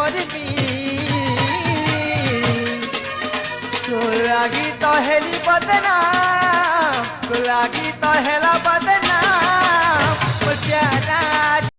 करबी तो लागी तो हेली बदनाम तो लागी तो हेला बदनाम ओ प्यारा